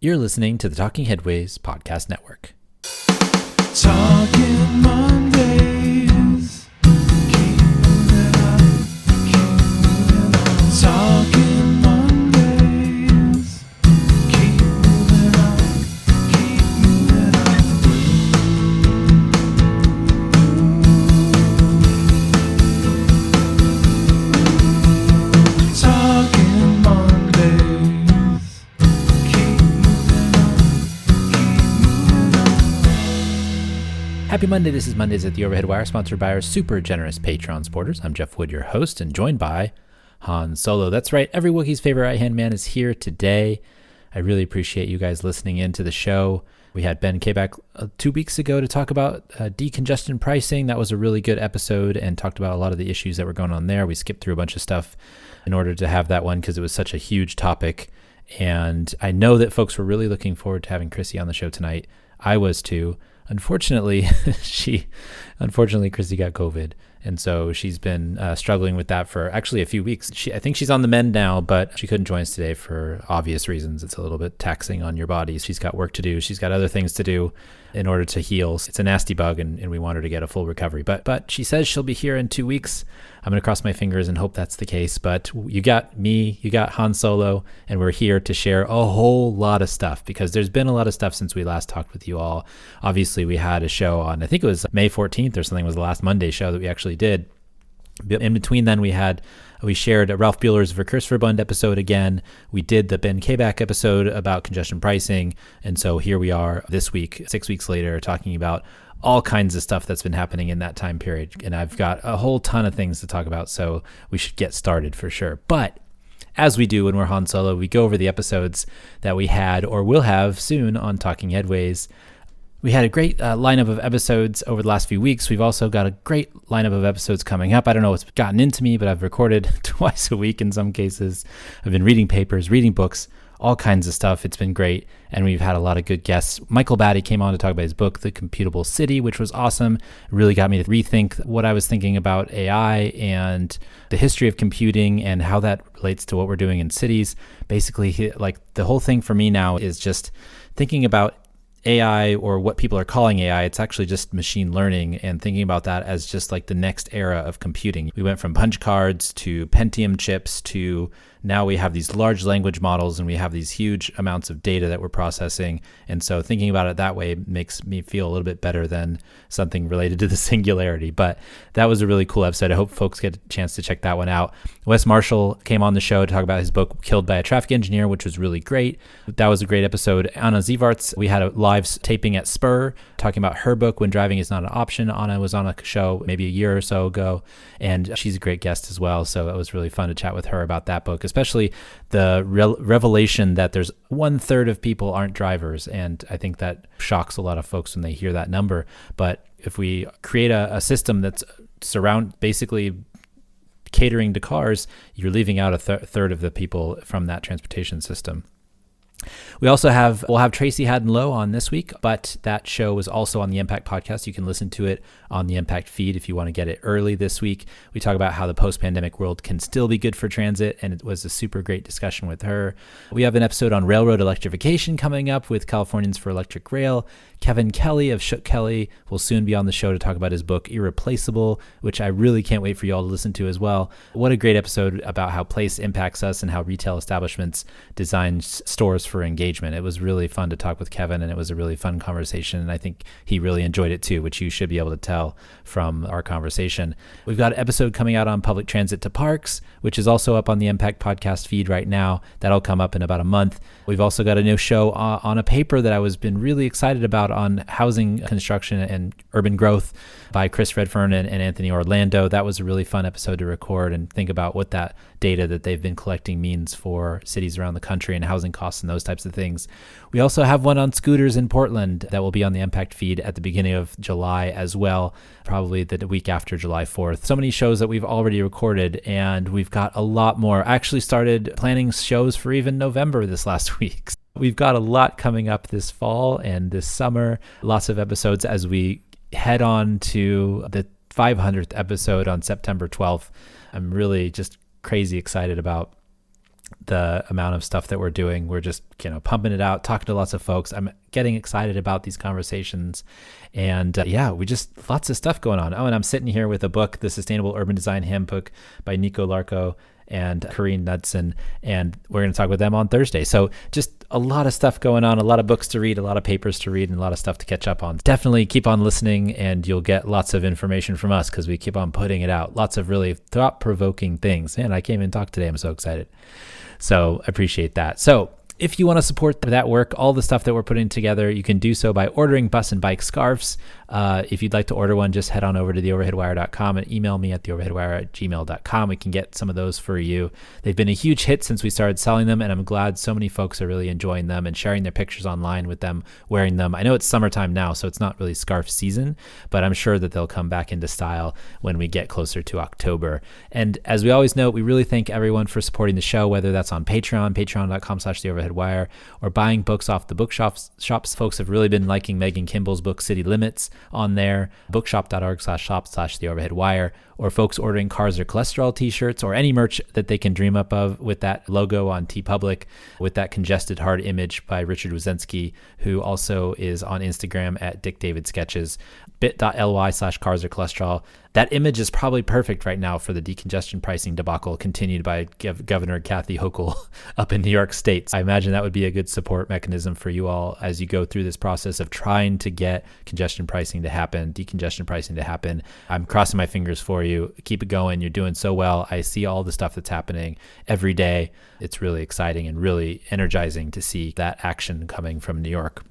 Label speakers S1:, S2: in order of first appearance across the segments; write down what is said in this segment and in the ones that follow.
S1: You're listening to the Talking Headways podcast network.
S2: Talking Mondays. Keep moving on. Keep moving on. Talking Mondays. Keep moving on. Keep moving on. Talking Mondays. Keep moving on. Keep moving on.
S1: Happy Monday. This is Mondays at the Overhead Wire, sponsored by our super generous Patreon supporters. I'm Jeff Wood, your host, and joined by Han Solo. That's right. Every Wookiee's favorite right-hand man is here today. I really appreciate you guys listening in to the show. We had Ben K back 2 weeks ago to talk about decongestion pricing. That was a really good episode and talked about a lot of the issues that were going on there. We skipped through a bunch of stuff in order to have that one because it was such a huge topic. And I know that folks were really looking forward to having Chrissy on the show tonight. I was too. Unfortunately, Chrissy got COVID. And so she's been struggling with that for actually a few weeks. I think she's on the mend now, but she couldn't join us today for obvious reasons. It's a little bit taxing on your body. She's got work to do. She's got other things to do in order to heal. It's a nasty bug, and we want her to get a full recovery. But she says she'll be here in 2 weeks. I'm going to cross my fingers and hope that's the case. But you got me, you got Han Solo, and we're here to share a whole lot of stuff because there's been a lot of stuff since we last talked with you all. Obviously, we had a show on, I think it was May 14th or something was the last Monday show that we actually did. In between then, we shared a Ralph Bueller's Verkehrsverbund episode again. We did the Ben Kabak episode about congestion pricing. And so here we are this week, 6 weeks later, talking about all kinds of stuff that's been happening in that time period. And I've got a whole ton of things to talk about, so we should get started for sure. But as we do when we're Han Solo, we go over the episodes that we had or will have soon on Talking Headways. We had a great lineup of episodes over the last few weeks. We've also got a great lineup of episodes coming up. I don't know what's gotten into me, but I've recorded twice a week in some cases. I've been reading papers, reading books, all kinds of stuff. It's been great, and we've had a lot of good guests. Michael Batty came on to talk about his book, The Computable City, which was awesome. It really got me to rethink what I was thinking about AI and the history of computing and how that relates to what we're doing in cities. Basically, like the whole thing for me now is just thinking about AI, or what people are calling AI. It's actually just machine learning, and thinking about that as just like the next era of computing. We went from punch cards to Pentium chips to now we have these large language models and we have these huge amounts of data that we're processing. And so thinking about it that way makes me feel a little bit better than something related to the singularity. But that was a really cool episode. I hope folks get a chance to check that one out. Wes Marshall came on the show to talk about his book, Killed by a Traffic Engineer, which was really great. That was a great episode. Anna Zievarts, we had a live taping at Spur talking about her book, When Driving is Not an Option. Anna was on a show maybe a year or so ago, and she's a great guest as well. So it was really fun to chat with her about that book, especially the revelation that there's 1/3 of people aren't drivers. And I think that shocks a lot of folks when they hear that number. But if we create a system that's basically catering to cars, you're leaving out a third of the people from that transportation system. We'll have Tracy Haddon-Lowe on this week, but that show was also on the Impact podcast. You can listen to it on the Impact feed if you want to get it early this week. We talk about how the post-pandemic world can still be good for transit, and it was a super great discussion with her. We have an episode on railroad electrification coming up with Californians for Electric Rail. Kevin Kelly of Shook Kelly will soon be on the show to talk about his book, Irreplaceable, which I really can't wait for y'all to listen to as well. What a great episode about how place impacts us and how retail establishments design stores for engagement. It was really fun to talk with Kevin, and it was a really fun conversation, and I think he really enjoyed it too, which you should be able to tell from our conversation. We've got an episode coming out on public transit to parks, which is also up on the Impact podcast feed right now. That'll come up in about a month. We've also got a new show on a paper that I was been really excited about on housing construction and urban growth by Chris Redfern and Anthony Orlando. That was a really fun episode to record and think about what that data that they've been collecting means for cities around the country and housing costs and those types of things. We also have one on scooters in Portland that will be on the Impact feed at the beginning of July as well, probably the week after July 4th. So many shows that we've already recorded, and we've got a lot more. I actually started planning shows for even November this last week. We've got a lot coming up this fall and this summer, lots of episodes as we head on to the 500th episode on September 12th. I'm really just crazy excited about the amount of stuff that we're doing. We're just, pumping it out, talking to lots of folks. I'm getting excited about these conversations. And we just lots of stuff going on. Oh, and I'm sitting here with a book, The Sustainable Urban Design Handbook by Nico Larco and Corrine Knudsen, and we're going to talk with them on Thursday. So just a lot of stuff going on, a lot of books to read, a lot of papers to read, and a lot of stuff to catch up on. Definitely keep on listening, and you'll get lots of information from us because we keep on putting it out. Lots of really thought-provoking things. And I came and talked today. I'm so excited. So I appreciate that. So if you want to support that work, all the stuff that we're putting together, you can do so by ordering Bus and Bike scarves. If you'd like to order one, just head on over to theoverheadwire.com and email me at theoverheadwire@gmail.com. We can get some of those for you. They've been a huge hit since we started selling them, and I'm glad so many folks are really enjoying them and sharing their pictures online with them wearing them. I know it's summertime now, so it's not really scarf season, but I'm sure that they'll come back into style when we get closer to October. And as we always note, we really thank everyone for supporting the show, whether that's on Patreon, patreon.com/theoverheadwire, or buying books off the bookshops. Folks have really been liking Megan Kimball's book, City Limits, on there, bookshop.org/shop/theoverheadwire, or folks ordering Cars or Cholesterol t-shirts or any merch that they can dream up of with that logo on TeePublic, with that congested heart image by Richard Wazensky, who also is on Instagram at Dick David Sketches, bit.ly/Cars or Cholesterol. That image is probably perfect right now for the decongestion pricing debacle continued by Governor Kathy Hochul up in New York State. I imagine that would be a good support mechanism for you all as you go through this process of trying to get congestion pricing to happen, decongestion pricing to happen. I'm crossing my fingers for you. Keep it going. You're doing so well. I see all the stuff that's happening every day. It's really exciting and really energizing to see that action coming from New York.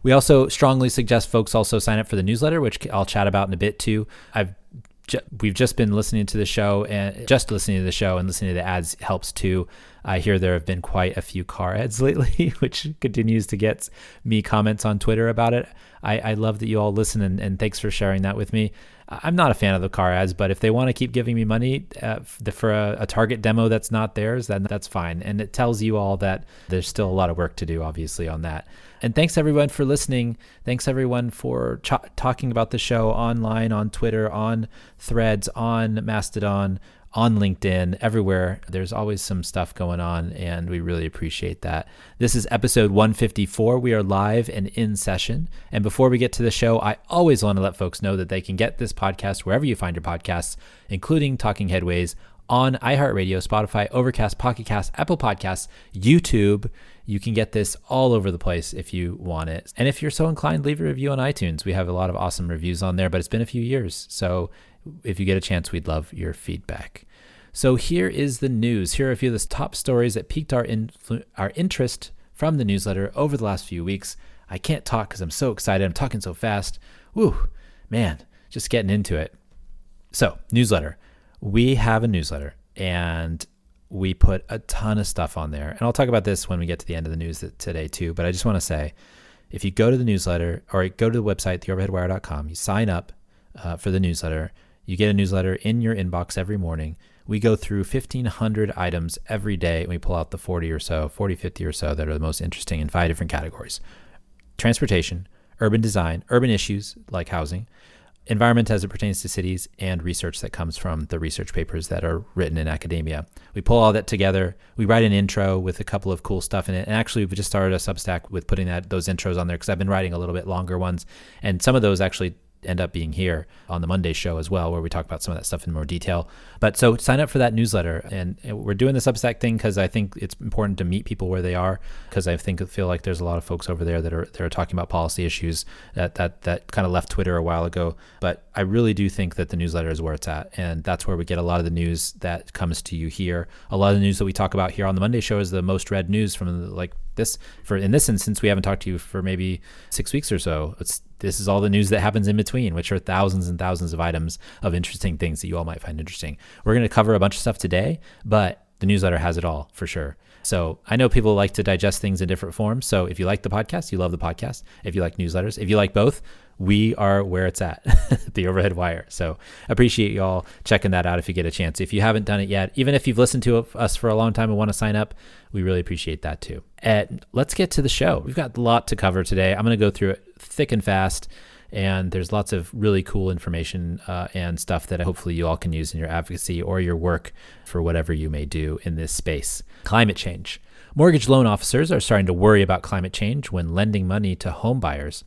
S1: We also strongly suggest folks also sign up for the newsletter, which I'll chat about in a bit too. We've just been listening to the show, and listening to the ads helps too. I hear there have been quite a few car ads lately, which continues to get me comments on Twitter about it. I love that you all listen, and thanks for sharing that with me. I'm not a fan of the car ads, but if they want to keep giving me money for a Target demo that's not theirs, then that's fine. And it tells you all that there's still a lot of work to do, obviously, on that. And thanks everyone for listening. Thanks everyone for talking about the show online, on Twitter, on Threads, on Mastodon, on LinkedIn, everywhere. There's always some stuff going on, and we really appreciate that. This is episode 154. We are live and in session. And before we get to the show, I always want to let folks know that they can get this podcast wherever you find your podcasts, including Talking Headways, on iHeartRadio, Spotify, Overcast, Pocket Cast, Apple Podcasts, YouTube. You can get this all over the place if you want it. And if you're so inclined, leave a review on iTunes. We have a lot of awesome reviews on there, but it's been a few years. So if you get a chance, we'd love your feedback. So here is the news. Here are a few of the top stories that piqued our interest from the newsletter over the last few weeks. I can't talk because I'm so excited. I'm talking so fast. Woo, man, just getting into it. So, newsletter. We have a newsletter, and we put a ton of stuff on there. And I'll talk about this when we get to the end of the news today too. But I just want to say, if you go to the newsletter or go to the website, theoverheadwire.com, you sign up for the newsletter. You get a newsletter in your inbox every morning. We go through 1,500 items every day, and we pull out the 40, 50 or so that are the most interesting in 5 different categories: transportation, urban design, urban issues like housing, environment as it pertains to cities, and research that comes from the research papers that are written in academia. We pull all that together. We write an intro with a couple of cool stuff in it. And actually, we've just started a Substack with putting those intros on there because I've been writing a little bit longer ones. And some of those actually end up being here on the Monday show as well, where we talk about some of that stuff in more detail. But so sign up for that newsletter. And we're doing the Substack thing because I think it's important to meet people where they are, because I feel like there's a lot of folks over there that are talking about policy issues that kind of left Twitter a while ago. But I really do think that the newsletter is where it's at. And that's where we get a lot of the news that comes to you here. A lot of the news that we talk about here on the Monday show is the most read news from in this instance, we haven't talked to you for maybe 6 weeks or so. This is all the news that happens in between, which are thousands and thousands of items of interesting things that you all might find interesting. We're going to cover a bunch of stuff today, but the newsletter has it all for sure. So I know people like to digest things in different forms. So if you like the podcast, you love the podcast. If you like newsletters, if you like both, we are where it's at, the Overhead Wire. So appreciate you all checking that out if you get a chance. If you haven't done it yet, even if you've listened to us for a long time and want to sign up, we really appreciate that too. And let's get to the show. We've got a lot to cover today. I'm going to go through it thick and fast. And there's lots of really cool information and stuff that hopefully you all can use in your advocacy or your work for whatever you may do in this space. Climate change. Mortgage loan officers are starting to worry about climate change when lending money to home buyers.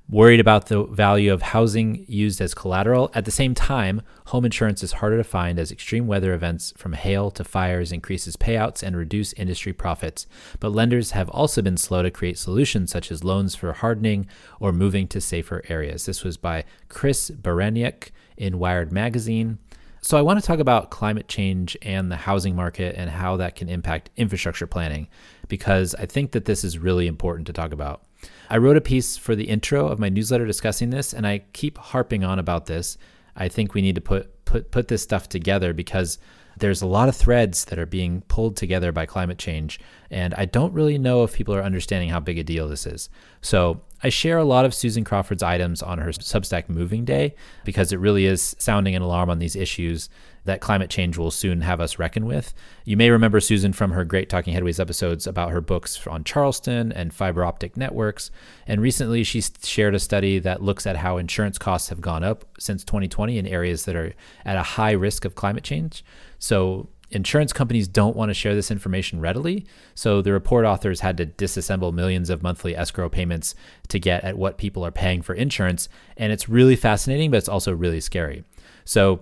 S1: Worried about the value of housing used as collateral. At the same time, home insurance is harder to find as extreme weather events from hail to fires increases payouts and reduce industry profits. But lenders have also been slow to create solutions such as loans for hardening or moving to safer areas. This was by Chris Baraniuk in Wired Magazine. So I want to talk about climate change and the housing market and how that can impact infrastructure planning, because I think that this is really important to talk about. I wrote a piece for the intro of my newsletter discussing this, and I keep harping on about this. I think we need to put this stuff together because there's a lot of threads that are being pulled together by climate change, and I don't really know if people are understanding how big a deal this is. So I share a lot of Susan Crawford's items on her Substack Moving Day because it really is sounding an alarm on these issues that climate change will soon have us reckon with. You may remember Susan from her great Talking Headways episodes about her books on Charleston and fiber optic networks. And recently she shared a study that looks at how insurance costs have gone up since 2020 in areas that are at a high risk of climate change. So insurance companies don't want to share this information readily. So the report authors had to disassemble millions of monthly escrow payments to get at what people are paying for insurance. And it's really fascinating, but it's also really scary. So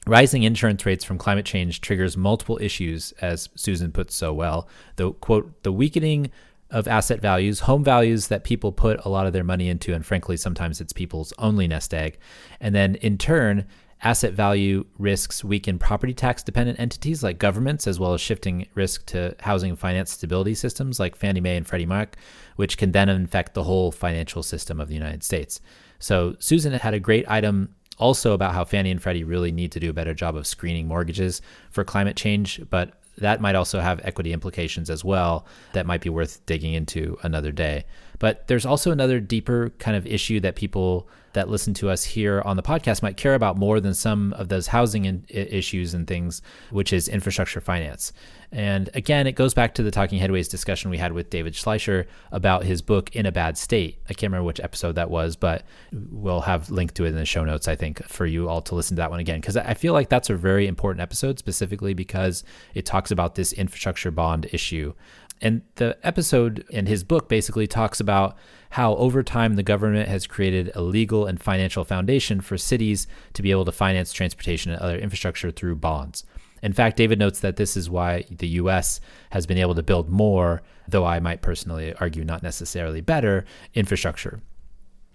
S1: rising insurance rates from climate change triggers multiple issues, as Susan puts so well. The quote, the weakening of asset values, home values that people put a lot of their money into, and frankly, sometimes it's people's only nest egg. And then in turn, asset value risks weaken property tax dependent entities like governments, as well as shifting risk to housing finance stability systems like Fannie Mae and Freddie Mac, which can then infect the whole financial system of the United States. So Susan had a great item also about how Fannie and Freddie really need to do a better job of screening mortgages for climate change, but that might also have equity implications as well that might be worth digging into another day. But there's also another deeper kind of issue that people that listen to us here on the podcast might care about more than some of those housing issues and things, which is infrastructure finance. And again, it goes back to the Talking Headways discussion we had with David Schleicher about his book, In a Bad State. I can't remember which episode that was, but we'll have linked to it in the show notes, I think, for you all to listen to that one again, because I feel like that's a very important episode, specifically because it talks about this infrastructure bond issue. And the episode in his book basically talks about how over time the government has created a legal and financial foundation for cities to be able to finance transportation and other infrastructure through bonds. In fact, David notes that this is why the U.S. has been able to build more, though I might personally argue not necessarily better, infrastructure.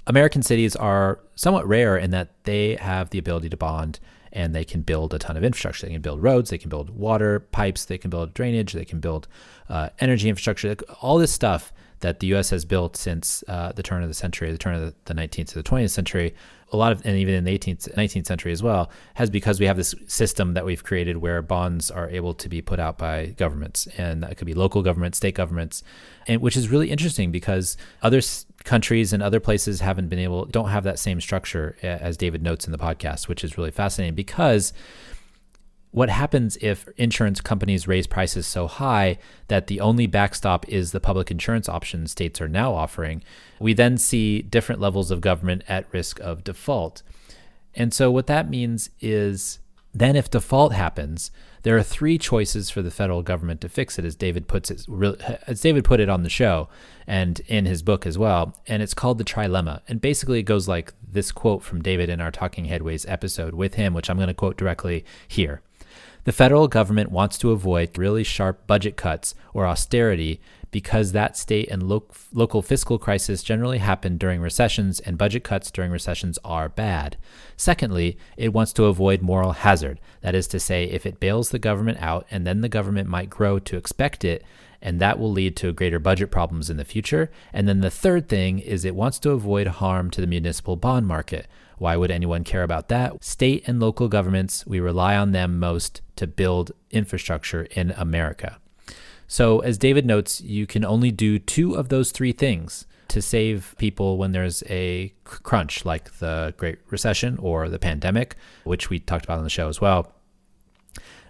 S1: American cities are somewhat rare in that they have the ability to bond and they can build a ton of infrastructure. They can build roads, they can build water pipes, they can build drainage, they can build energy infrastructure, all this stuff that the U.S. has built since the turn of the century, the turn of the 19th to the 20th century, a lot of, and even in the 19th century as well, has because we have this system that we've created where bonds are able to be put out by governments, and that could be local governments, state governments, and which is really interesting because other countries and other places don't have that same structure, as David notes in the podcast, which is really fascinating because what happens if insurance companies raise prices so high that the only backstop is the public insurance option states are now offering? We then see different levels of government at risk of default. And so what that means is then if default happens, there are three choices for the federal government to fix it, as David put it on the show and in his book as well. And it's called the trilemma. And basically it goes like this quote from David in our Talking Headways episode with him, which I'm going to quote directly here. The federal government wants to avoid really sharp budget cuts or austerity because that state and local fiscal crisis generally happen during recessions, and budget cuts during recessions are bad. Secondly, it wants to avoid moral hazard. That is to say, if it bails the government out and then the government might grow to expect it, and that will lead to greater budget problems in the future. And then the third thing is it wants to avoid harm to the municipal bond market. Why would anyone care about that? State and local governments, we rely on them most to build infrastructure in America. So as David notes, you can only do two of those three things to save people when there's a crunch, like the Great Recession or the pandemic, which we talked about on the show as well.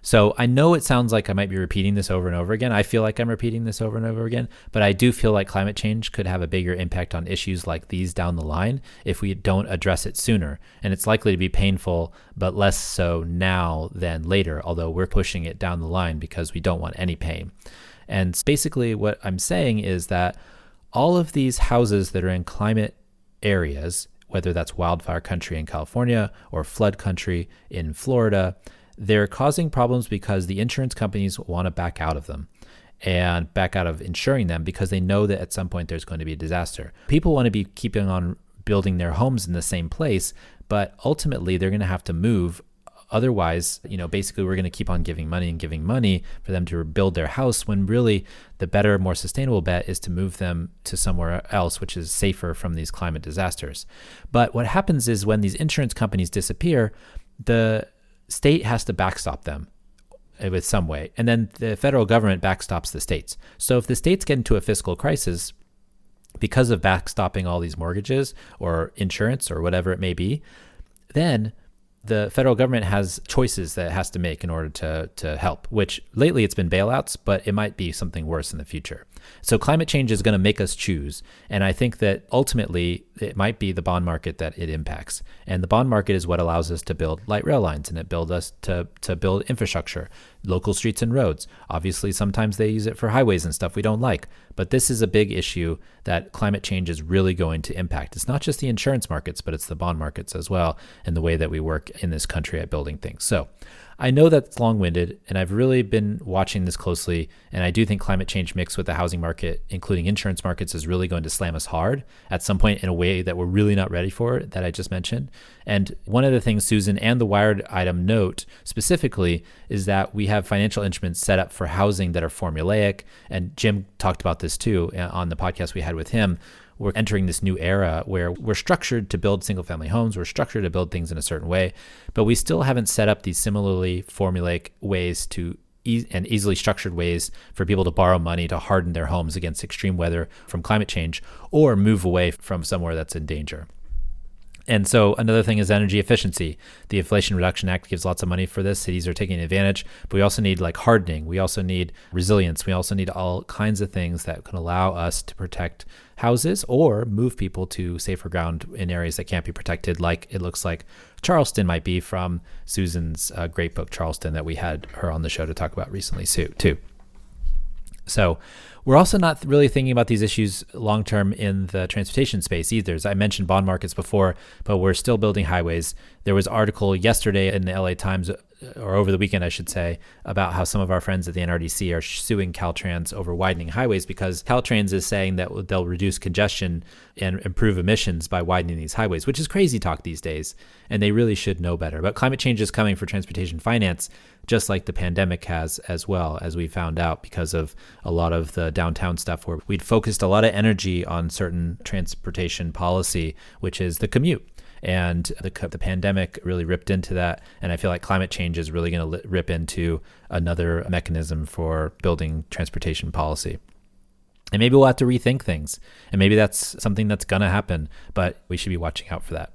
S1: So I know it sounds like I might be repeating this over and over again. I feel like I'm repeating this over and over again, but I do feel like climate change could have a bigger impact on issues like these down the line if we don't address it sooner. And it's likely to be painful, but less so now than later, although we're pushing it down the line because we don't want any pain. And basically what I'm saying is that all of these houses that are in climate areas, whether that's wildfire country in California or flood country in Florida, they're causing problems because the insurance companies want to back out of them and back out of insuring them because they know that at some point there's going to be a disaster. People want to be keeping on building their homes in the same place, but ultimately they're going to have to move. Otherwise, basically we're going to keep on giving money for them to build their house when really the better, more sustainable bet is to move them to somewhere else, which is safer from these climate disasters. But what happens is when these insurance companies disappear, the state has to backstop them with some way. And then the federal government backstops the states. So if the states get into a fiscal crisis because of backstopping all these mortgages or insurance or whatever it may be, then the federal government has choices that it has to make in order to help, which lately it's been bailouts, but it might be something worse in the future. So climate change is going to make us choose. And I think that ultimately it might be the bond market that it impacts. And the bond market is what allows us to build light rail lines, and it builds us to build infrastructure, local streets and roads. Obviously, sometimes they use it for highways and stuff we don't like. But this is a big issue that climate change is really going to impact. It's not just the insurance markets, but it's the bond markets as well, and the way that we work in this country at building things. So I know that's long-winded, and I've really been watching this closely, and I do think climate change mixed with the housing market, including insurance markets, is really going to slam us hard at some point in a way that we're really not ready for, that I just mentioned. And one of the things Susan and the Wired item note specifically is that we have financial instruments set up for housing that are formulaic, and Jim talked about this too on the podcast we had with him. We're entering this new era where we're structured to build single family homes. We're structured to build things in a certain way, but we still haven't set up these similarly formulaic ways and easily structured ways for people to borrow money to harden their homes against extreme weather from climate change or move away from somewhere that's in danger. And so another thing is energy efficiency. The Inflation Reduction Act gives lots of money for this. Cities are taking advantage, but we also need hardening. We also need resilience. We also need all kinds of things that can allow us to protect houses or move people to safer ground in areas that can't be protected, like it looks like Charleston might be from Susan's great book, Charleston, that we had her on the show to talk about recently too. So we're also not really thinking about these issues long-term in the transportation space either. As I mentioned bond markets before, but we're still building highways. There was an article yesterday in the LA Times, or over the weekend, I should say, about how some of our friends at the NRDC are suing Caltrans over widening highways because Caltrans is saying that they'll reduce congestion and improve emissions by widening these highways, which is crazy talk these days, and they really should know better. But climate change is coming for transportation finance, just like the pandemic has as well, as we found out because of a lot of the downtown stuff where we'd focused a lot of energy on certain transportation policy, which is the commute. And the pandemic really ripped into that. And I feel like climate change is really going to rip into another mechanism for building transportation policy. And maybe we'll have to rethink things. And maybe that's something that's going to happen, but we should be watching out for that.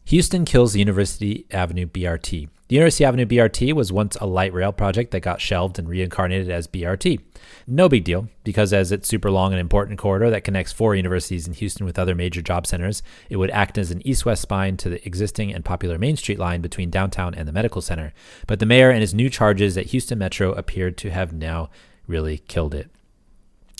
S1: Houston kills the University Avenue BRT. The University Avenue BRT was once a light rail project that got shelved and reincarnated as BRT. No big deal, because as it's super long and important corridor that connects 4 universities in Houston with other major job centers, it would act as an east-west spine to the existing and popular Main Street line between downtown and the medical center. But the mayor and his new charges at Houston Metro appeared to have now really killed it.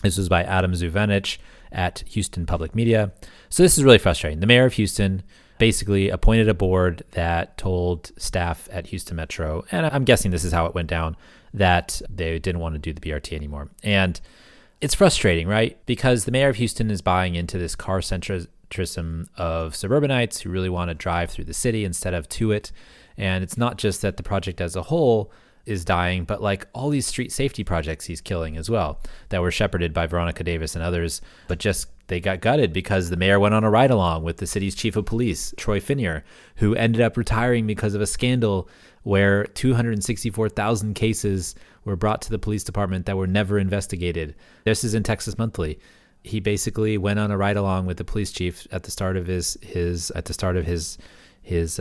S1: This was by Adam Zuvanich at Houston Public Media. So this is really frustrating. The mayor of Houston basically appointed a board that told staff at Houston Metro, and I'm guessing this is how it went down, that they didn't want to do the BRT anymore. And it's frustrating, right? Because the mayor of Houston is buying into this car centrism of suburbanites who really want to drive through the city instead of to it. And it's not just that the project as a whole is dying, but all these street safety projects he's killing as well that were shepherded by Veronica Davis and others, but just they got gutted because the mayor went on a ride along with the city's chief of police, Troy Finnear, who ended up retiring because of a scandal where 264,000 cases were brought to the police department that were never investigated. This is in Texas Monthly. He basically went on a ride along with the police chief at the start of his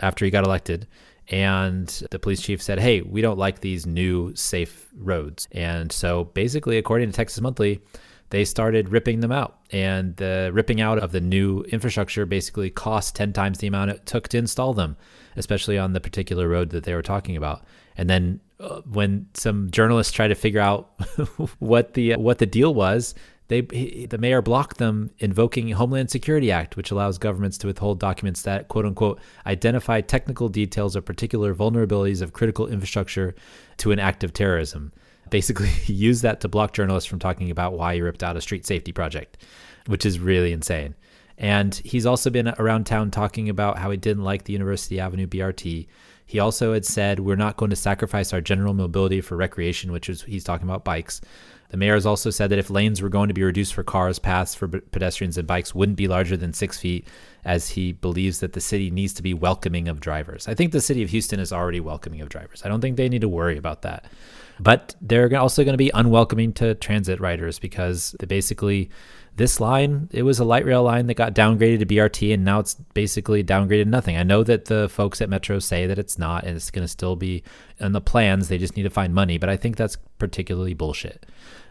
S1: after he got elected, And the police chief said, hey, we don't like these new safe roads. And so basically, according to Texas Monthly, they started ripping them out. And the ripping out of the new infrastructure basically cost 10 times the amount it took to install them, especially on the particular road that they were talking about. And then when some journalists tried to figure out what the deal was, the mayor blocked them, invoking Homeland Security Act, which allows governments to withhold documents that, quote unquote, identify technical details of particular vulnerabilities of critical infrastructure to an act of terrorism. Basically, he used that to block journalists from talking about why he ripped out a street safety project, which is really insane. And he's also been around town talking about how he didn't like the University Avenue BRT. He also had said, we're not going to sacrifice our general mobility for recreation, which is, he's talking about bikes. The mayor has also said that if lanes were going to be reduced for cars, paths for pedestrians and bikes wouldn't be larger than 6 feet, as he believes that the city needs to be welcoming of drivers. I think the city of Houston is already welcoming of drivers. I don't think they need to worry about that. But they're also going to be unwelcoming to transit riders because basically this line, it was a light rail line that got downgraded to BRT, and now it's basically downgraded to nothing. I know that the folks at Metro say that it's not, and it's going to still be in the plans. They just need to find money, but I think that's particularly bullshit.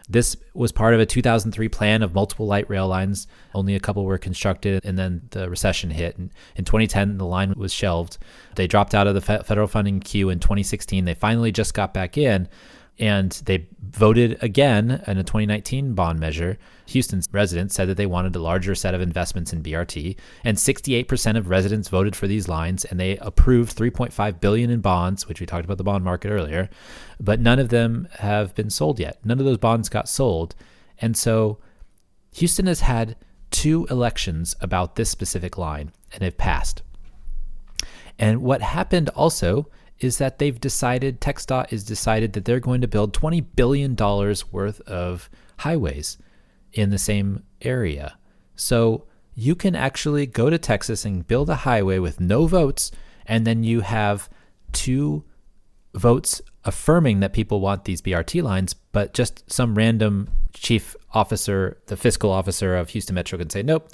S1: This was part of a 2003 plan of multiple light rail lines. Only a couple were constructed, and then the recession hit. And in 2010, the line was shelved. They dropped out of the federal funding queue in 2016. They finally just got back in, and they voted again in a 2019 bond measure. Houston's residents said that they wanted a larger set of investments in BRT, and 68% of residents voted for these lines, and they approved $3.5 billion in bonds, which we talked about the bond market earlier, but none of them have been sold yet. None of those bonds got sold. And so Houston has had 2 elections about this specific line, and have passed. And what happened also is that TxDOT has decided that they're going to build $20 billion worth of highways in the same area. So you can actually go to Texas and build a highway with no votes, and then you have 2 votes affirming that people want these BRT lines, but just some random chief officer, the fiscal officer of Houston Metro, can say, nope,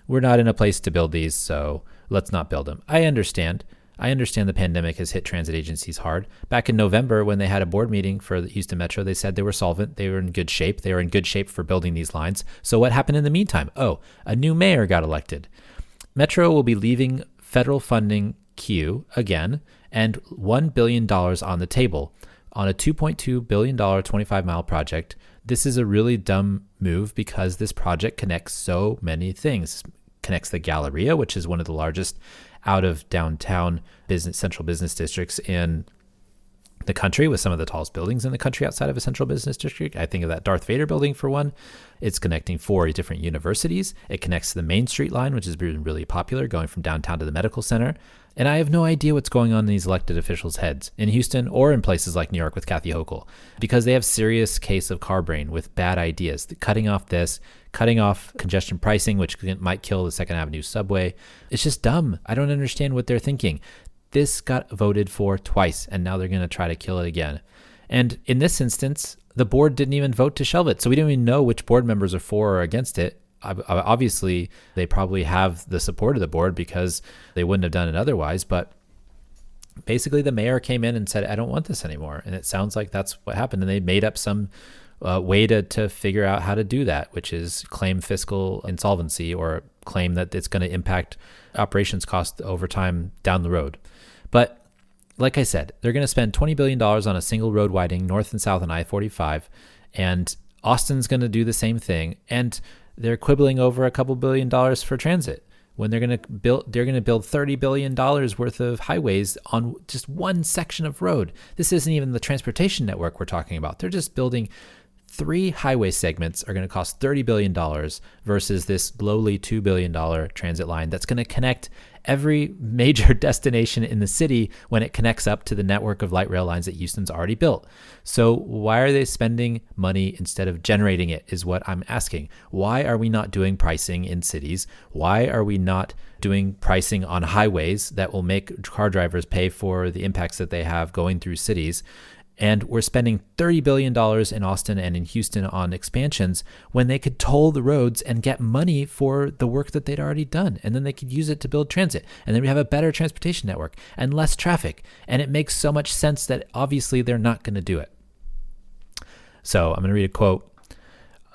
S1: we're not in a place to build these, so let's not build them. I understand the pandemic has hit transit agencies hard. Back in November, when they had a board meeting for the Houston Metro, they said they were solvent. They were in good shape. They were in good shape for building these lines. So what happened in the meantime? Oh, a new mayor got elected. Metro will be leaving federal funding queue again, and $1 billion on the table on a $2.2 billion 25-mile project. This is a really dumb move because this project connects so many things. It connects the Galleria, which is one of the largest out of downtown central business districts in the country, with some of the tallest buildings in the country outside of a central business district. I think of that Darth Vader building for one. It's connecting 4 different universities. It connects to the Main Street line, which has been really popular, going from downtown to the medical center. And I have no idea what's going on in these elected officials' heads in Houston or in places like New York with Kathy Hochul, because they have serious case of car brain with bad ideas. Cutting off congestion pricing, which might kill the Second Avenue subway. It's just dumb. I don't understand what they're thinking. This got voted for twice, and now they're going to try to kill it again. And in this instance, the board didn't even vote to shelve it. So we don't even know which board members are for or against it. Obviously, they probably have the support of the board because they wouldn't have done it otherwise. But basically, the mayor came in and said, I don't want this anymore. And it sounds like that's what happened. And they made up some way to figure out how to do that, which is claim fiscal insolvency or claim that it's going to impact operations costs over time down the road. But like I said, they're going to spend $20 billion on a single road widening north and south on I-45, and Austin's going to do the same thing. And they're quibbling over a couple $1 billion for transit when they're going to build $30 billion worth of highways on just one section of road. This isn't even the transportation network we're talking about. They're just building 3 highway segments are going to cost $30 billion versus this lowly $2 billion transit line that's going to connect every major destination in the city when it connects up to the network of light rail lines that Houston's already built. So why are they spending money instead of generating it is what I'm asking. Why are we not doing pricing in cities? Why are we not doing pricing on highways that will make car drivers pay for the impacts that they have going through cities? And we're spending $30 billion in Austin and in Houston on expansions when they could toll the roads and get money for the work that they'd already done. And then they could use it to build transit. And then we have a better transportation network and less traffic. And it makes so much sense that obviously they're not going to do it. So I'm going to read a quote.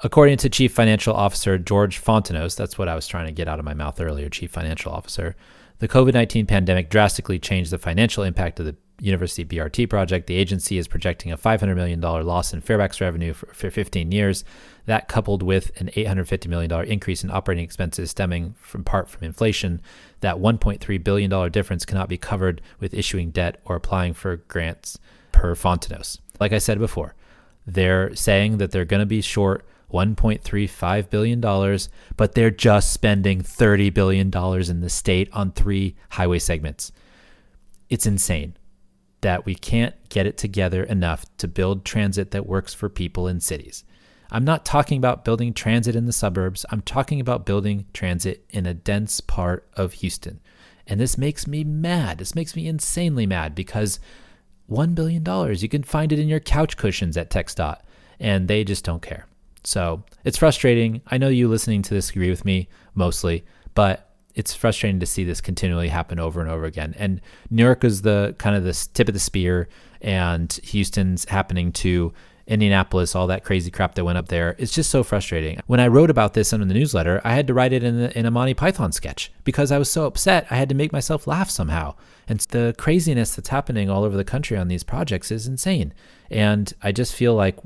S1: According to Chief Financial Officer George Fontanos, that's what I was trying to get out of my mouth earlier, Chief Financial Officer, the COVID-19 pandemic drastically changed the financial impact of the University BRT project. The agency is projecting a $500 million loss in Fairfax revenue for 15 years. That, coupled with an $850 million increase in operating expenses stemming from inflation, that $1.3 billion difference cannot be covered with issuing debt or applying for grants, per Fontanos. Like I said before, they're saying that they're going to be short $1.35 billion, but they're just spending $30 billion in the state on 3 highway segments. It's insane that we can't get it together enough to build transit that works for people in cities. I'm not talking about building transit in the suburbs. I'm talking about building transit in a dense part of Houston. And this makes me mad. This makes me insanely mad because $1 billion, you can find it in your couch cushions at TxDOT, and they just don't care. So it's frustrating. I know you listening to this agree with me mostly, but it's frustrating to see this continually happen over and over again. And New York is the kind of the tip of the spear, and Houston's happening to Indianapolis, all that crazy crap that went up there. It's just so frustrating. When I wrote about this in the newsletter, I had to write it in a Monty Python sketch because I was so upset. I had to make myself laugh somehow. And the craziness that's happening all over the country on these projects is insane. And I just feel like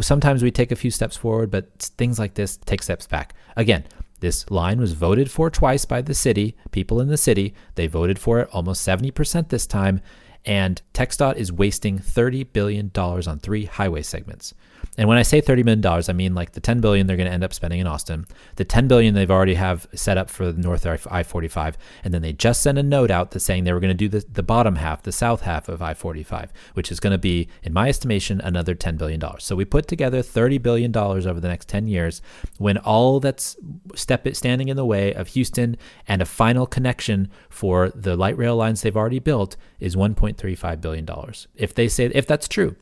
S1: sometimes we take a few steps forward, but things like this take steps back. Again, this line was voted for twice by the city, people in the city. They voted for it almost 70% this time. And TxDOT is wasting $30 billion on 3 highway segments. And when I say $30 million, I mean like the $10 billion they're going to end up spending in Austin, the $10 billion they've already have set up for the north I-45, and then they just sent a note out that's saying they were going to do the bottom half, the south half of I-45, which is going to be, in my estimation, another $10 billion. So we put together $30 billion over the next 10 years when all that's standing in the way of Houston and a final connection for the light rail lines they've already built is $1.35 billion. If that's true,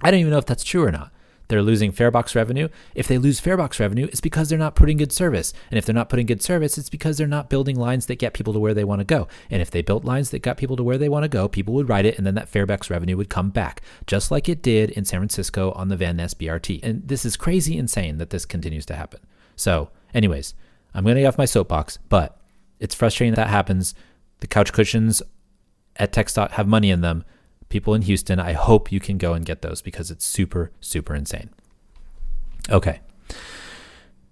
S1: I don't even know if that's true or not. They're losing farebox revenue. If they lose farebox revenue, it's because they're not putting good service. And if they're not putting good service, it's because they're not building lines that get people to where they want to go. And if they built lines that got people to where they want to go, people would ride it, and then that farebox revenue would come back, just like it did in San Francisco on the Van Ness BRT. And this is crazy insane that this continues to happen. So anyways, I'm going to get off my soapbox, but it's frustrating that happens. The couch cushions at TxDOT have money in them. People in Houston, I hope you can go and get those because it's super, super insane. Okay.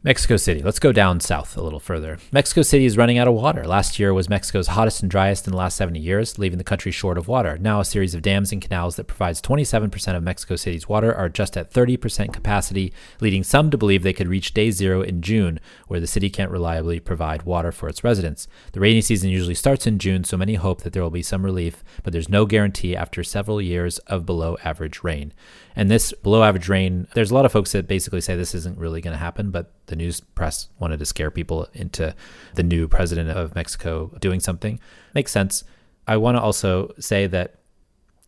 S1: Mexico City. Let's go down south a little further. Mexico City is running out of water. Last year was Mexico's hottest and driest in the last 70 years, leaving the country short of water. Now a series of dams and canals that provides 27% of Mexico City's water are just at 30% capacity, leading some to believe they could reach day zero in June, where the city can't reliably provide water for its residents. The rainy season usually starts in June, so many hope that there will be some relief, but there's no guarantee after several years of below average rain. And this below average rain, there's a lot of folks that basically say this isn't really going to happen, but the news press wanted to scare people into the new president of Mexico doing something. Makes sense. I want to also say that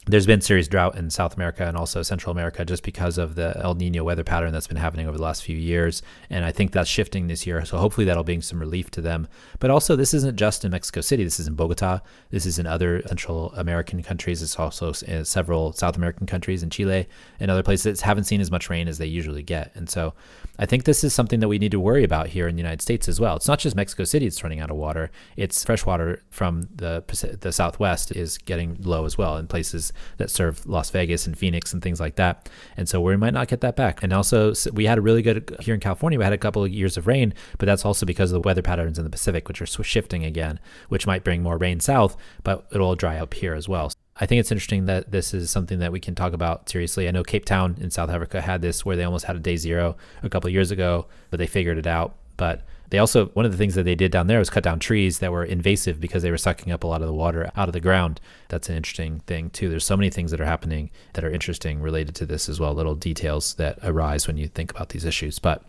S1: there's been serious drought in South America and also Central America just because of the El Nino weather pattern that's been happening over the last few years. And I think that's shifting this year. So hopefully that'll bring some relief to them. But also this isn't just in Mexico City. This is in Bogota. This is in other Central American countries. It's also in several South American countries in Chile and other places that haven't seen as much rain as they usually get. And so I think this is something that we need to worry about here in the United States as well. It's not just Mexico City that's running out of water. It's fresh water from the Southwest is getting low as well in places that serve Las Vegas and Phoenix and things like that. And so we might not get that back. And also we had a really good, here in California, we had a couple of years of rain, but that's also because of the weather patterns in the Pacific, which are shifting again, which might bring more rain south, but it'll dry up here as well. I think it's interesting that this is something that we can talk about seriously. I know Cape Town in South Africa had this where they almost had a day zero a couple of years ago, but they figured it out. But they also, one of the things that they did down there was cut down trees that were invasive because they were sucking up a lot of the water out of the ground. That's an interesting thing too. There's so many things that are happening that are interesting related to this as well, little details that arise when you think about these issues. But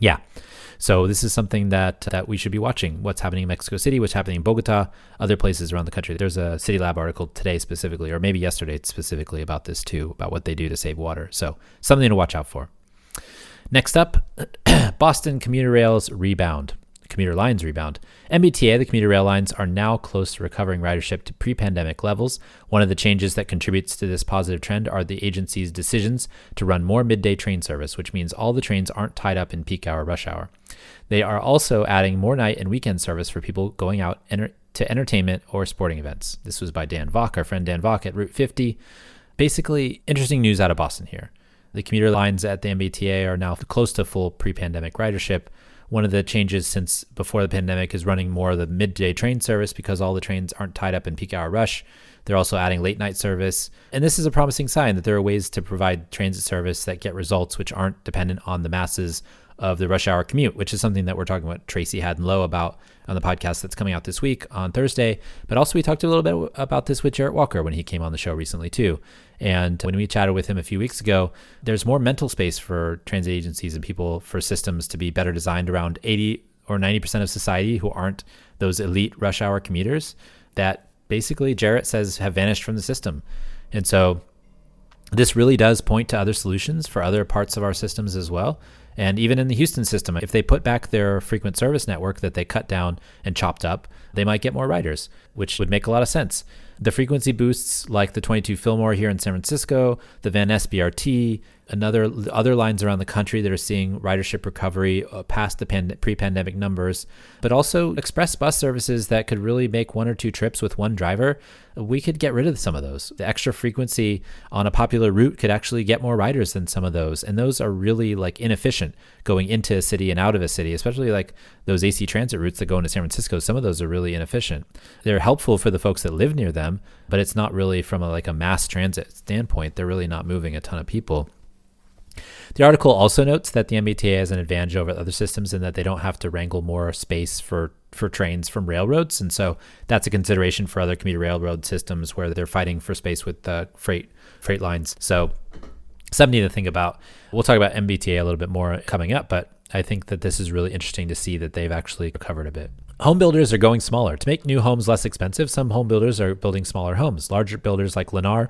S1: yeah, So this is something that we should be watching. What's happening in Mexico City, what's happening in Bogota, other places around the country. There's a CityLab article today specifically, or maybe yesterday specifically about this too, about what they do to save water. So something to watch out for. Next up, Boston commuter lines rebound. MBTA, the commuter rail lines, are now close to recovering ridership to pre-pandemic levels. One of the changes that contributes to this positive trend are the agency's decisions to run more midday train service, which means all the trains aren't tied up in peak hour rush hour. They are also adding more night and weekend service for people going out to entertainment or sporting events. This was by Dan Vok, our friend Dan Vok at Route 50. Basically, interesting news out of Boston here. The commuter lines at the MBTA are now close to full pre-pandemic ridership. One of the changes since before the pandemic is running more of the midday train service because all the trains aren't tied up in peak hour rush. They're also adding late night service. And this is a promising sign that there are ways to provide transit service that get results which aren't dependent on the masses of the rush hour commute, which is something that we're talking about Tracy Haddon Lowe about on the podcast that's coming out this week on Thursday. But also we talked a little bit about this with Jarrett Walker when he came on the show recently too. And when we chatted with him a few weeks ago, there's more mental space for transit agencies and people for systems to be better designed around 80 or 90% of society who aren't those elite rush hour commuters that basically Jarrett says have vanished from the system. And so this really does point to other solutions for other parts of our systems as well. And even in the Houston system, if they put back their frequent service network that they cut down and chopped up, they might get more riders, which would make a lot of sense. The frequency boosts like the 22 Fillmore here in San Francisco, the Van Ness BRT, and other lines around the country that are seeing ridership recovery past the pre-pandemic numbers, but also express bus services that could really make one or two trips with one driver. We could get rid of some of those. The extra frequency on a popular route could actually get more riders than some of those. And those are really like inefficient going into a city and out of a city, especially like those AC transit routes that go into San Francisco. Some of those are really inefficient. They're helpful for the folks that live near them, but it's not really from a mass transit standpoint. They're really not moving a ton of people. The article also notes that the MBTA has an advantage over other systems in that they don't have to wrangle more space for trains from railroads. And so that's a consideration for other commuter railroad systems where they're fighting for space with freight lines. So something to think about. We'll talk about MBTA a little bit more coming up, but I think that this is really interesting to see that they've actually recovered a bit. Home builders are going smaller. To make new homes less expensive, some home builders are building smaller homes. Larger builders like Lennar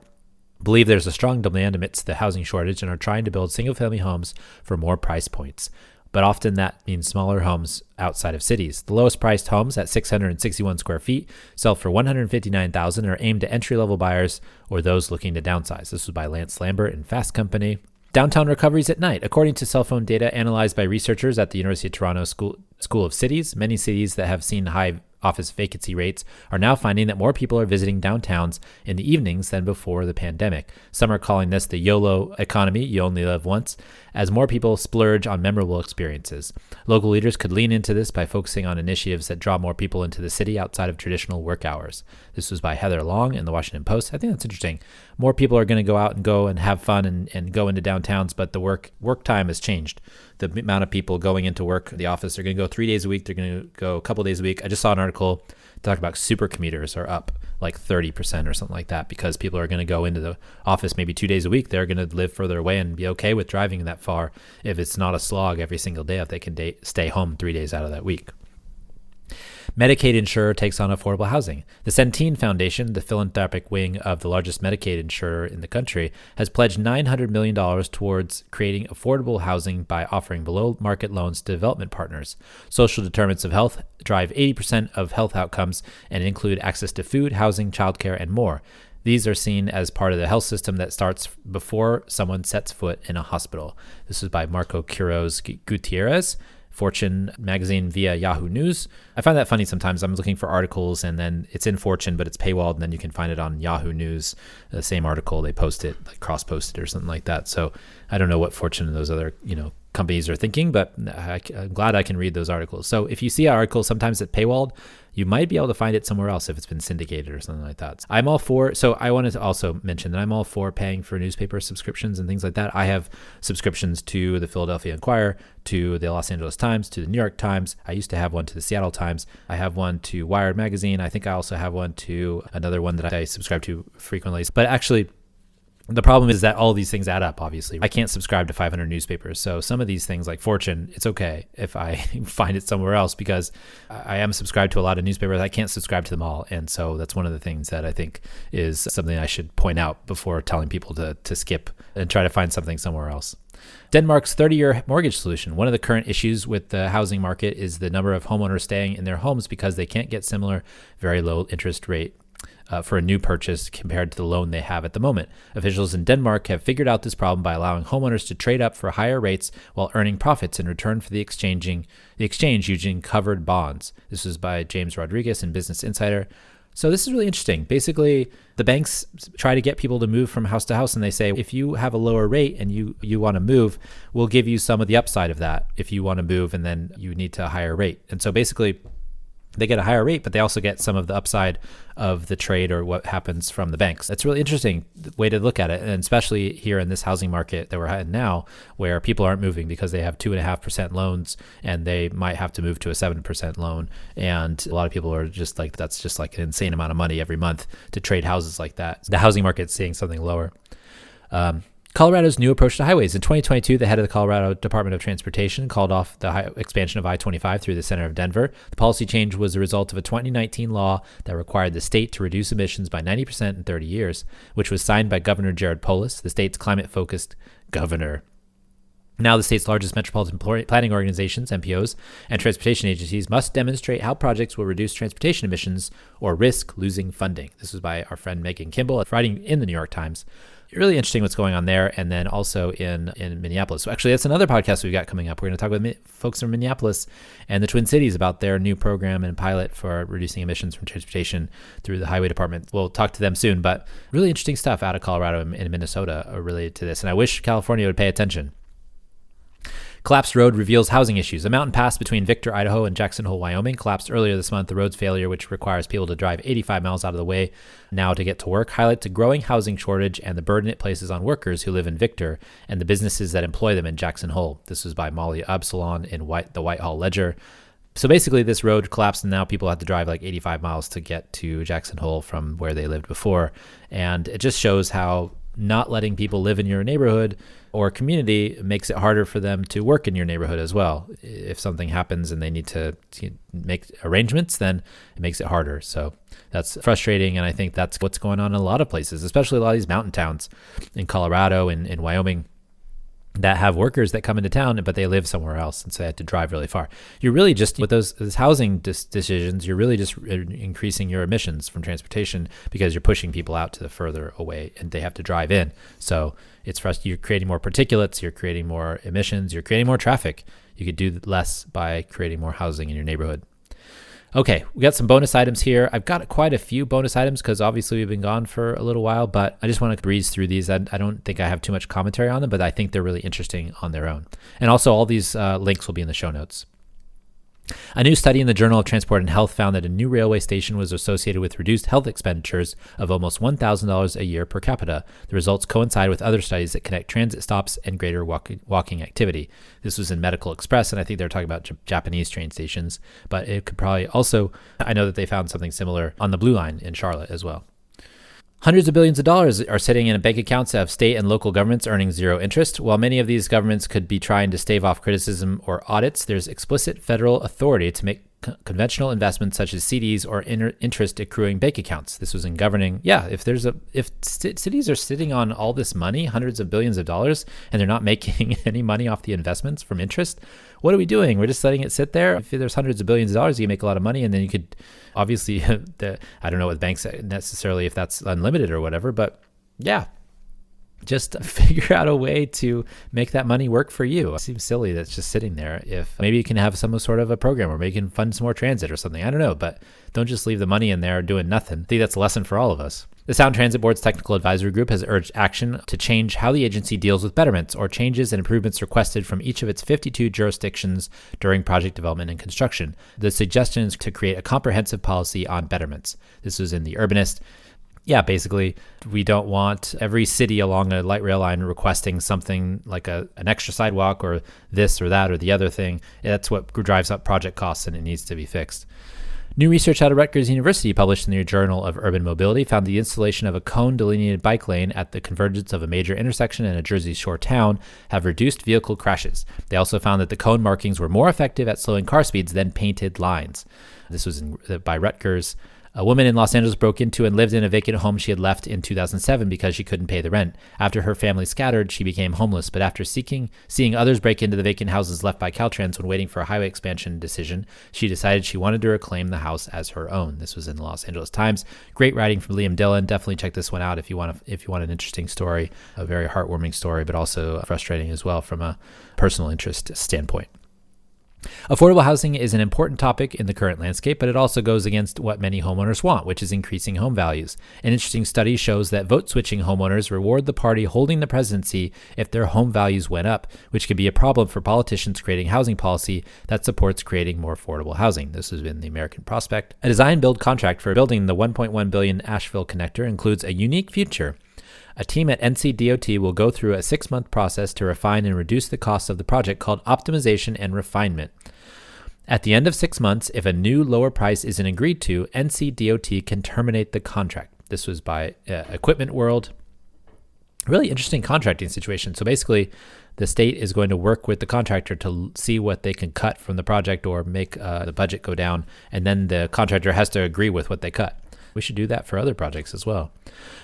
S1: believe there's a strong demand amidst the housing shortage and are trying to build single-family homes for more price points. But often that means smaller homes outside of cities. The lowest priced homes at 661 square feet sell for $159,000 and are aimed at entry-level buyers or those looking to downsize. This was by Lance Lambert and Fast Company. Downtown recoveries at night. According to cell phone data analyzed by researchers at the University of Toronto School of Cities, many cities that have seen high office vacancy rates are now finding that more people are visiting downtowns in the evenings than before the pandemic. Some are calling this the YOLO economy, you only live once, as more people splurge on memorable experiences. Local leaders could lean into this by focusing on initiatives that draw more people into the city outside of traditional work hours. This was by Heather Long in the Washington Post. I think that's interesting. More people are going to go and have fun and go into downtowns, but the work time has changed. The amount of people going into work, the office, are going to go 3 days a week. They're going to go a couple days a week. I just saw an article talk about super commuters are up like 30% or something like that because people are going to go into the office maybe 2 days a week. They're going to live further away and be okay with driving that far if it's not a slog every single day, if they can stay home 3 days out of that week. Medicaid insurer takes on affordable housing. The Centene Foundation, the philanthropic wing of the largest Medicaid insurer in the country, has pledged $900 million towards creating affordable housing by offering below-market loans to development partners. Social determinants of health drive 80% of health outcomes and include access to food, housing, childcare, and more. These are seen as part of the health system that starts before someone sets foot in a hospital. This is by Marco Quiroz Gutierrez, Fortune magazine via Yahoo News. I find that funny sometimes. I'm looking for articles and then it's in Fortune, but it's paywalled, and then you can find it on Yahoo News. The same article, they post it, like cross-posted or something like that. So I don't know what Fortune and those other, companies are thinking, but I'm glad I can read those articles. So if you see an article, sometimes it's paywalled, you might be able to find it somewhere else if it's been syndicated or something like that. I'm all for, so I wanted to also mention that I'm all for paying for newspaper subscriptions and things like that. I have subscriptions to the Philadelphia Inquirer, to the Los Angeles Times, to the New York Times. I used to have one to the Seattle Times. I have one to Wired Magazine. I think I also have one to another one that I subscribe to frequently. But actually, The problem is that all these things add up, obviously. I can't subscribe to 500 newspapers. So some of these things like Fortune, it's okay if I find it somewhere else because I am subscribed to a lot of newspapers. I can't subscribe to them all. And so that's one of the things that I think is something I should point out before telling people to skip and try to find something somewhere else. Denmark's 30-year mortgage solution. One of the current issues with the housing market is the number of homeowners staying in their homes because they can't get similar very low interest rate for a new purchase compared to the loan they have at the moment. Officials in Denmark have figured out this problem by allowing homeowners to trade up for higher rates while earning profits in return for the exchange using covered bonds. This was by James Rodriguez in Business Insider. So this is really interesting. Basically, the banks try to get people to move from house to house, and they say, if you have a lower rate and you want to move, we'll give you some of the upside of that if you want to move, and then you need to a higher rate. And so basically, they get a higher rate, but they also get some of the upside of the trade or what happens from the banks. That's a really interesting way to look at it. And especially here in this housing market that we're in now, where people aren't moving because they have 2.5% loans and they might have to move to a 7% loan. And a lot of people are just like, that's just like an insane amount of money every month to trade houses like that. The housing market's seeing something lower. Colorado's new approach to highways. In 2022, the head of the Colorado Department of Transportation called off the expansion of I-25 through the center of Denver. The policy change was the result of a 2019 law that required the state to reduce emissions by 90% in 30 years, which was signed by Governor Jared Polis, the state's climate-focused governor. Now the state's largest metropolitan planning organizations, MPOs, and transportation agencies must demonstrate how projects will reduce transportation emissions or risk losing funding. This was by our friend Megan Kimball, writing in the New York Times. Really interesting what's going on there. And then also in Minneapolis. So actually, that's another podcast we've got coming up. We're going to talk with folks from Minneapolis and the Twin Cities about their new program and pilot for reducing emissions from transportation through the highway department. We'll talk to them soon, but really interesting stuff out of Colorado and Minnesota related to this. And I wish California would pay attention. Collapsed road reveals housing issues. A mountain pass between Victor, Idaho and Jackson Hole, Wyoming collapsed earlier this month. The road's failure, which requires people to drive 85 miles out of the way now to get to work, highlights a growing housing shortage and the burden it places on workers who live in Victor and the businesses that employ them in Jackson Hole. This was by Molly Absalon in the Whitehall Ledger. So basically, this road collapsed and now people have to drive like 85 miles to get to Jackson Hole from where they lived before. And it just shows how not letting people live in your neighborhood or community makes it harder for them to work in your neighborhood as well. If something happens and they need to make arrangements, then it makes it harder. So that's frustrating. And I think that's what's going on in a lot of places, especially a lot of these mountain towns in Colorado and in Wyoming that have workers that come into town, but they live somewhere else. And so they have to drive really far. You're really just, with those housing decisions, you're really just increasing your emissions from transportation because you're pushing people out to the further away and they have to drive in. So it's frustrating. You're creating more particulates, you're creating more emissions, you're creating more traffic. You could do less by creating more housing in your neighborhood. Okay, we got some bonus items here. I've got quite a few bonus items because obviously we've been gone for a little while, but I just want to breeze through these. I don't think I have too much commentary on them, but I think they're really interesting on their own. And also all these links will be in the show notes. A new study in the Journal of Transport and Health found that a new railway station was associated with reduced health expenditures of almost $1,000 a year per capita. The results coincide with other studies that connect transit stops and greater walking activity. This was in Medical Express, and I think they're talking about Japanese train stations, but it could probably also, I know that they found something similar on the Blue Line in Charlotte as well. Hundreds of billions of dollars are sitting in bank accounts of state and local governments earning zero interest. While many of these governments could be trying to stave off criticism or audits, there's explicit federal authority to make conventional investments such as CDs or interest accruing bank accounts. This was in governing. Yeah, if cities are sitting on all this money, hundreds of billions of dollars, and they're not making any money off the investments from interest, what are we doing? We're just letting it sit there. If there's hundreds of billions of dollars, you can make a lot of money, and then you could obviously, I don't know with banks necessarily if that's unlimited or whatever, but yeah. Just figure out a way to make that money work for you. It seems silly that's just sitting there. If maybe you can have some sort of a program or maybe you can fund some more transit or something. I don't know, but don't just leave the money in there doing nothing. I think that's a lesson for all of us. The Sound Transit Board's Technical Advisory Group has urged action to change how the agency deals with betterments or changes and improvements requested from each of its 52 jurisdictions during project development and construction. The suggestion is to create a comprehensive policy on betterments. This was in The Urbanist. Yeah, basically, we don't want every city along a light rail line requesting something like an extra sidewalk or this or that or the other thing. That's what drives up project costs, and it needs to be fixed. New research out of Rutgers University, published in the Journal of Urban Mobility, found the installation of a cone-delineated bike lane at the convergence of a major intersection in a Jersey Shore town have reduced vehicle crashes. They also found that the cone markings were more effective at slowing car speeds than painted lines. This was by Rutgers. A woman in Los Angeles broke into and lived in a vacant home she had left in 2007 because she couldn't pay the rent. After her family scattered, she became homeless, but after seeing others break into the vacant houses left by Caltrans when waiting for a highway expansion decision, she decided she wanted to reclaim the house as her own. This was in the Los Angeles Times. Great writing from Liam Dillon. Definitely check this one out if you want an interesting story, a very heartwarming story, but also frustrating as well from a personal interest standpoint. Affordable housing is an important topic in the current landscape, but it also goes against what many homeowners want, which is increasing home values. An interesting study shows that vote-switching homeowners reward the party holding the presidency if their home values went up, which could be a problem for politicians creating housing policy that supports creating more affordable housing. This has been the American Prospect. A design-build contract for building the $1.1 billion Asheville connector includes a unique feature. A team at NCDOT will go through a 6-month process to refine and reduce the cost of the project called optimization and refinement. At the end of 6 months, if a new lower price isn't agreed to, NCDOT can terminate the contract. This was by Equipment World. Really interesting contracting situation. So basically, the state is going to work with the contractor to see what they can cut from the project or make the budget go down, and then the contractor has to agree with what they cut. We should do that for other projects as well.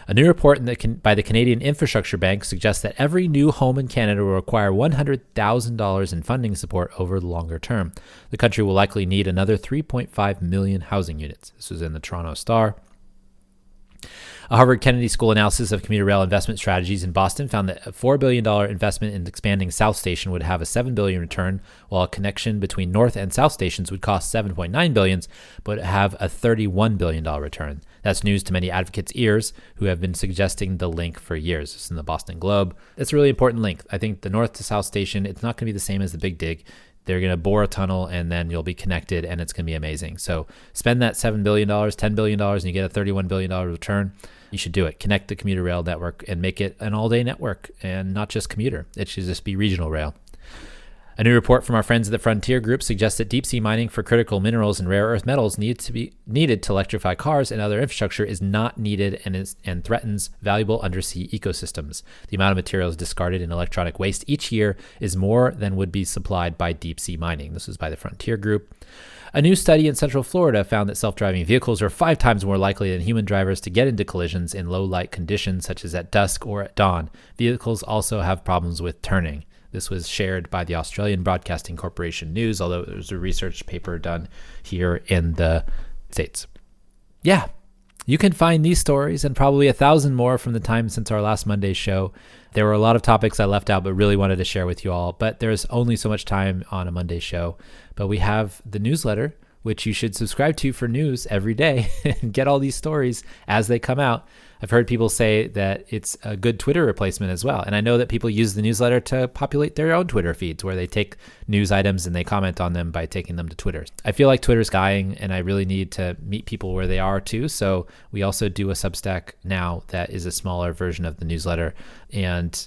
S1: A new report by the Canadian Infrastructure Bank suggests that every new home in Canada will require $100,000 in funding support over the longer term. The country will likely need another 3.5 million housing units. This was in the Toronto Star. A Harvard Kennedy School analysis of commuter rail investment strategies in Boston found that a $4 billion investment in expanding South Station would have a $7 billion return, while a connection between North and South Stations would cost $7.9 billion, but have a $31 billion return. That's news to many advocates' ears who have been suggesting the link for years. It's in the Boston Globe. It's a really important link. I think the North to South Station, it's not going to be the same as the Big Dig. They're going to bore a tunnel and then you'll be connected and it's going to be amazing. So spend that $7 billion, $10 billion, and you get a $31 billion return. You should do it. Connect the commuter rail network and make it an all-day network and not just commuter. It should just be regional rail. A new report from our friends at the Frontier Group suggests that deep-sea mining for critical minerals and rare earth metals needed to electrify cars and other infrastructure is not needed and threatens valuable undersea ecosystems. The amount of materials discarded in electronic waste each year is more than would be supplied by deep-sea mining. This was by the Frontier Group. A new study in Central Florida found that self-driving vehicles are 5 times more likely than human drivers to get into collisions in low-light conditions, such as at dusk or at dawn. Vehicles also have problems with turning. This was shared by the Australian Broadcasting Corporation News, although it was a research paper done here in the States. Yeah, you can find these stories and probably 1,000 more from the time since our last Monday's show. There were a lot of topics I left out, but really wanted to share with you all. But there's only so much time on a Monday show. But we have the newsletter, which you should subscribe to for news every day and get all these stories as they come out. I've heard people say that it's a good Twitter replacement as well. And I know that people use the newsletter to populate their own Twitter feeds where they take news items and they comment on them by taking them to Twitter. I feel like Twitter's dying and I really need to meet people where they are too. So we also do a Substack now that is a smaller version of the newsletter. And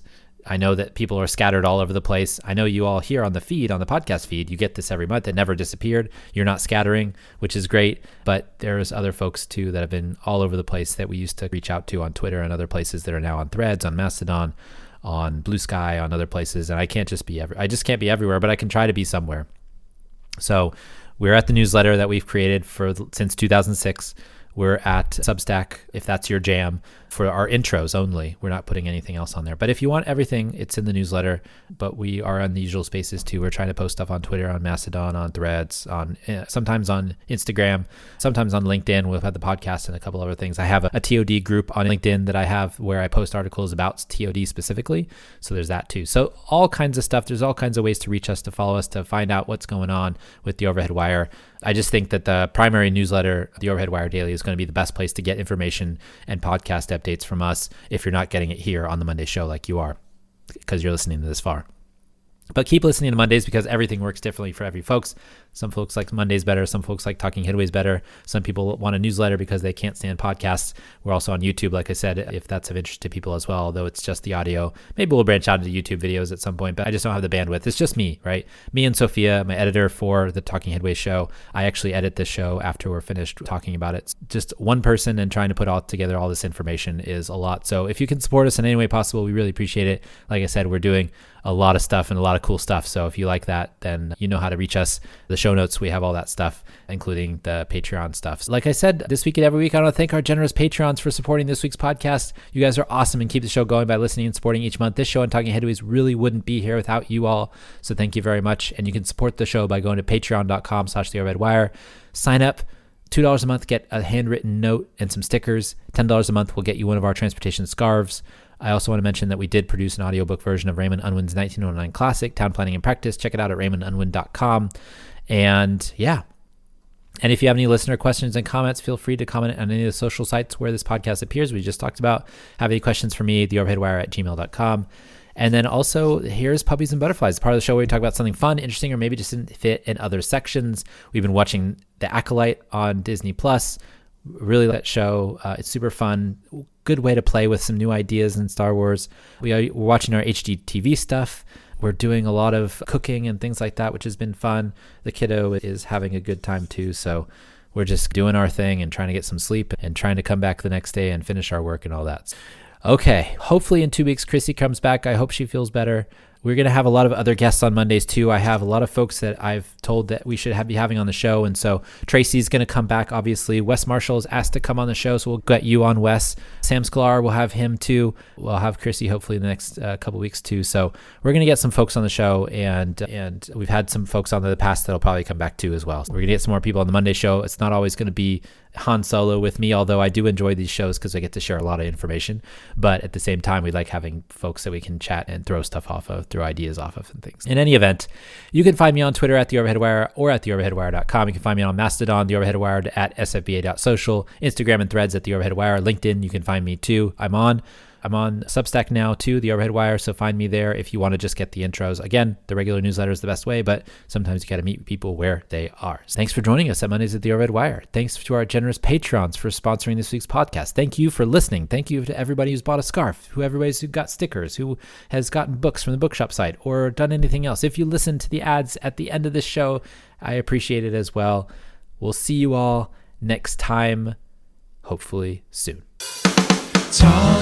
S1: I know that people are scattered all over the place. I know you all here on the feed, on the podcast feed, you get this every month. It never disappeared. You're not scattering, which is great. But there's other folks too that have been all over the place that we used to reach out to on Twitter and other places that are now on Threads, on Mastodon, on Blue Sky, on other places. And I can't just be I just can't be everywhere, but I can try to be somewhere. So we're at the newsletter that we've created since 2006. We're at Substack, if that's your jam, for our intros only. We're not putting anything else on there. But if you want everything, it's in the newsletter. But we are on the usual spaces too. We're trying to post stuff on Twitter, on Mastodon, on Threads, sometimes on Instagram, sometimes on LinkedIn. We'll have the podcast and a couple other things. I have a TOD group on LinkedIn that I have where I post articles about TOD specifically. So there's that too. So all kinds of stuff. There's all kinds of ways to reach us, to follow us, to find out what's going on with the Overhead Wire. I just think that the primary newsletter, the Overhead Wire Daily, is going to be the best place to get information and podcast updates from us if you're not getting it here on the Monday show like you are, because you're listening to this far. But keep listening to Mondays because everything works differently for every folks. Some folks like Mondays better. Some folks like Talking Headways better. Some people want a newsletter because they can't stand podcasts. We're also on YouTube, like I said, if that's of interest to people as well, although it's just the audio. Maybe we'll branch out into YouTube videos at some point, but I just don't have the bandwidth. It's just me, right? Me and Sophia, my editor for the Talking Headways show. I actually edit this show after we're finished talking about it. Just one person and trying to put all together all this information is a lot. So if you can support us in any way possible, we really appreciate it. Like I said, we're doing a lot of stuff and a lot of cool stuff. So if you like that, then you know how to reach us. The show notes, we have all that stuff, including the Patreon stuff. So like I said, this week and every week, I want to thank our generous Patreons for supporting this week's podcast. You guys are awesome and keep the show going by listening and supporting each month. This show and Talking Headways really wouldn't be here without you all. So thank you very much. And you can support the show by going to patreon.com/theoverheadwire. Sign up. $2 a month, get a handwritten note and some stickers. $10 a month will get you one of our transportation scarves. I also want to mention that we did produce an audiobook version of Raymond Unwin's 1909 classic, Town Planning and Practice. Check it out at raymondunwin.com. And yeah. And if you have any listener questions and comments, feel free to comment on any of the social sites where this podcast appears. We just talked about. Have any questions for me, theoverheadwire@gmail.com. And then also, here's Puppies and Butterflies, part of the show where we talk about something fun, interesting, or maybe just didn't fit in other sections. We've been watching The Acolyte on Disney+. Really like that show. It's super fun. Good way to play with some new ideas in Star Wars. We're watching our HGTV stuff. We're doing a lot of cooking and things like that, which has been fun. The kiddo is having a good time too. So we're just doing our thing and trying to get some sleep and trying to come back the next day and finish our work and all that. Okay, hopefully in 2 weeks, Chrissy comes back. I hope she feels better. We're going to have a lot of other guests on Mondays too. I have a lot of folks that I've told that we should be having on the show. And so Tracy's going to come back, obviously. Wes Marshall is asked to come on the show, so we'll get you on Wes. Sam Sklar, we'll have him too. We'll have Chrissy hopefully in the next couple weeks too. So we're going to get some folks on the show, and we've had some folks on in the past that'll probably come back too as well. So we're going to get some more people on the Monday show. It's not always going to be Han Solo with me, although I do enjoy these shows because I get to share a lot of information. But at the same time, we like having folks that we can chat and throw stuff off of, throw ideas off of and things. In any event, you can find me on Twitter at @TheOverheadWire or at TheOverheadWire.com. You can find me on Mastodon, TheOverheadWire at SFBA.social, Instagram and Threads at TheOverheadWire, LinkedIn, you can find me too. I'm on Substack now too, The Overhead Wire, so find me there if you want to just get the intros. Again, the regular newsletter is the best way, but sometimes you got to meet people where they are. So thanks for joining us at Mondays at The Overhead Wire. Thanks to our generous patrons for sponsoring this week's podcast. Thank you for listening. Thank you to everybody who's bought a scarf, who got stickers, who has gotten books from the bookshop site or done anything else. If you listen to the ads at the end of this show, I appreciate it as well. We'll see you all next time, hopefully soon.
S2: Talk